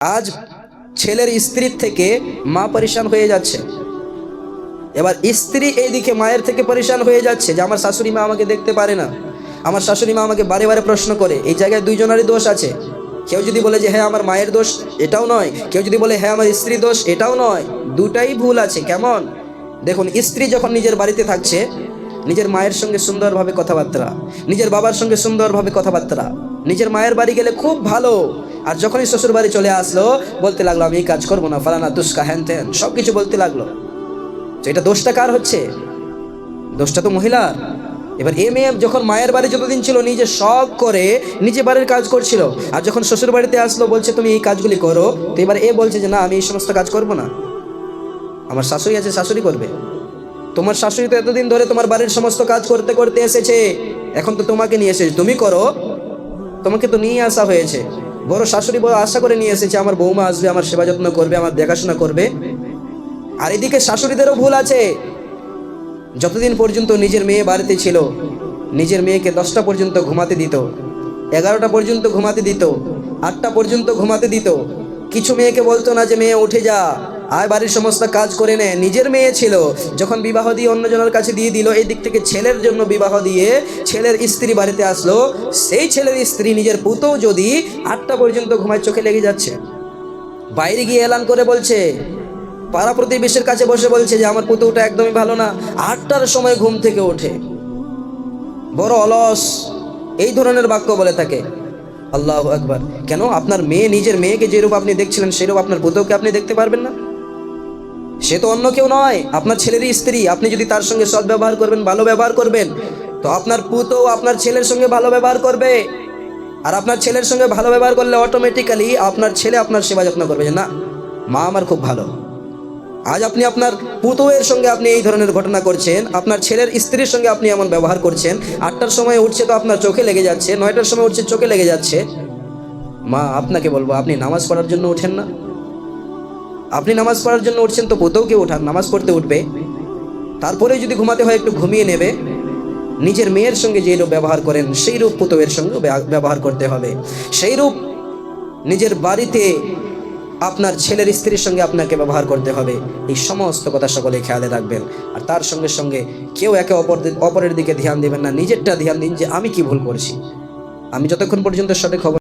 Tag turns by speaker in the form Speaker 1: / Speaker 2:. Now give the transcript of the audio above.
Speaker 1: আজ ছেলের স্ত্রীর থেকে মা পরেশান হয়ে যাচ্ছে, এবার স্ত্রী এইদিকে মায়ের থেকে পরেশান হয়ে যাচ্ছে যে আমার শাশুড়ি মা আমাকে দেখতে পারে না, আমার শাশুড়ি মা আমাকে বারে বারে প্রশ্ন করে। এই জায়গায় দুইজনেরই দোষ আছে। কেউ যদি বলে যে হ্যাঁ আমার মায়ের দোষ, এটাও নয়। কেউ যদি বলে হ্যাঁ আমার স্ত্রী দোষ, এটাও নয়। দুটাই ভুল আছে। কেমন? দেখুন, স্ত্রী যখন নিজের বাড়িতে থাকছে, নিজের মায়ের সঙ্গে সুন্দরভাবে কথাবার্তা, নিজের বাবার সঙ্গে সুন্দরভাবে কথাবার্তা, নিজের মায়ের বাড়ি গেলে খুব ভালো। আর যখনই শ্বশুর বাড়ি চলে আসলো, বলতে লাগলো আমি এই কাজ করবো না, ফালানা তুস্কা হ্যান ত্যান সব কিছু বলতে লাগলো। তো এটা দোষটা কার হচ্ছে? দোষটা তো মহিলার। এবার এ মেয়ে যখন মায়ের বাড়ি যতদিন ছিল নিজে শখ করে নিজে বাড়ির কাজ করছিল, আর যখন শ্বশুর বাড়িতে আসলো বলছে তুমি এই কাজগুলি করো, তো এবার এ বলছে যে না আমি এই সমস্ত কাজ করব না, আমার শাশুড়ি আছে শাশুড়ি করবে। তোমার শাশুড়ি তো এতদিন ধরে তোমার বাড়ির সমস্ত কাজ করতে করতে এসেছে, এখন তো তোমাকে নিয়ে এসেছে, তুমি করো। তোমাকে তো নিয়ে আসা হয়েছে, বড় শাশুড়ি বড় আশা করে নিয়ে এসেছে আমার বৌমা আসবে, আমার সেবা যত্ন করবে, আমার দেখাশোনা করবে। আর এদিকে শাশুড়িদেরও ভুল আছে। যতদিন পর্যন্ত নিজের মেয়ে বাড়িতে ছিল, নিজের মেয়েকে 10টা পর্যন্ত ঘুমাতে দিত, 11টা পর্যন্ত ঘুমাতে দিত, 8টা পর্যন্ত ঘুমাতে দিত। কিছু মেয়েকে বলতো না যে মেয়ে উঠে যা, আয় বাড়ির সমস্ত কাজ করে নে। নিজের মেয়ে ছিল, যখন বিবাহ দিয়ে অন্যজনের কাছে দিয়ে দিল, এই দিক থেকে ছেলের জন্য বিবাহ দিয়ে ছেলের স্ত্রী বাড়িতে আসলো, সেই ছেলের স্ত্রী নিজের পুতও যদি 8টা পর্যন্ত ঘুমায়, চোখে লেগে যাচ্ছে। বাইরে গিয়ে এলান করে বলছে, পাড়া প্রতিবেশীর কাছে বসে বলছে যে আমার পুতুটা একদমই ভালো না, 8টার সময় ঘুম থেকে ওঠে, বড় অলস, এই ধরনের বাক্য বলে থাকে। আল্লাহু আকবার। কেন? আপনার মেয়ে, নিজের মেয়েকে যেরূপ আপনি দেখছিলেন সেরূপ আপনার পুতুকে আপনি দেখতে পারবেন না? সে তো অন্য কেউ নয়, আপনার ছেলেরই স্ত্রী। আপনি যদি তার সঙ্গে সৎ ব্যবহার করবেন, ভালো ব্যবহার করবেন, তো আপনার পুতও আপনার ছেলের সঙ্গে ভালো ব্যবহার করবে। আর আপনার ছেলের সঙ্গে ভালো ব্যবহার করলে অটোমেটিক্যালি আপনার ছেলে আপনার সেবা যত্ন করবে যে না মা আমার খুব ভালো। আজ আপনি আপনার পুতোয়ের সঙ্গে আপনি এই ধরনের ঘটনা করছেন, আপনার ছেলের স্ত্রীর সঙ্গে আপনি এমন ব্যবহার করছেন, 8টার সময় উঠছে তো আপনার চোখে লেগে যাচ্ছে, 9টার সময় উঠছে চোখে লেগে যাচ্ছে। মা আপনাকে বলবো, আপনি নামাজ পড়ার জন্য ওঠেন না? আপনি নামাজ পড়ার জন্য উঠছেন, তো পুতোকে ওঠান, নামাজ পড়তে উঠবে। তারপরে যদি ঘুমাতে হয় একটু ঘুমিয়ে নেবে। নিজের মেয়ের সঙ্গে যে রূপ ব্যবহার করেন সেই রূপ পুতোয়ের সঙ্গে ব্যবহার করতে হবে। সেই রূপ নিজের বাড়িতে আপনার ছেলের স্ত্রীর সঙ্গে আপনাকে ব্যবহার করতে হবে। এই সমস্ত কথা সকলে খেয়ালে রাখবেন। আর তার সঙ্গে সঙ্গে কেউ একে অপরের দিকে ধ্যান দেবেন না, নিজেরটা ধ্যান দিন যে আমি কি ভুল করছি। আমি যতক্ষণ পর্যন্ত সঠিক খবর